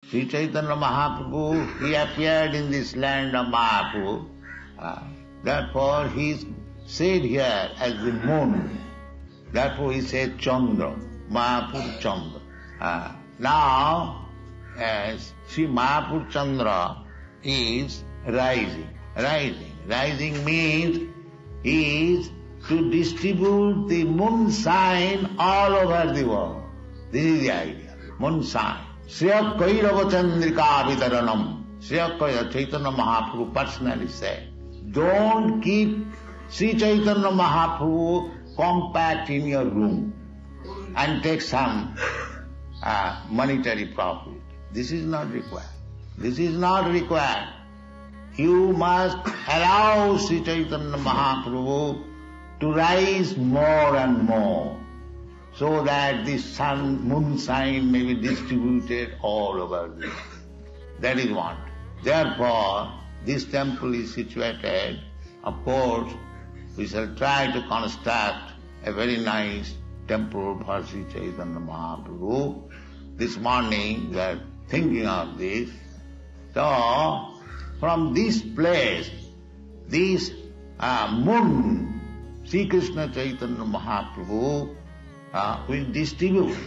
Sri Chaitanya Mahaprabhu, he appeared in this land of Mayapur. Therefore he is said here as the moon. Therefore he said Chandra, Mayapur Chandra. Now, as Sri Mayapur Chandra is rising. Rising means is to distribute the moonshine all over the world. This is the idea. Moonshine. Shriya Kairava Chandrika Vitaranam. Shriya Kairava, Chaitanya Mahaprabhu personally said, don't keep Sri Chaitanya Mahaprabhu compact in your room and take some monetary profit. This is not required. This is not required. You must allow Sri Chaitanya Mahaprabhu to rise more and more, so that the moonshine may be distributed all over the world. That is one. Therefore, this temple is situated. Of course, we shall try to construct a very nice temple for Sri Chaitanya Mahaprabhu. This morning we are thinking of this. So, from this place, this moon, Sri Krishna Chaitanya Mahaprabhu will distribute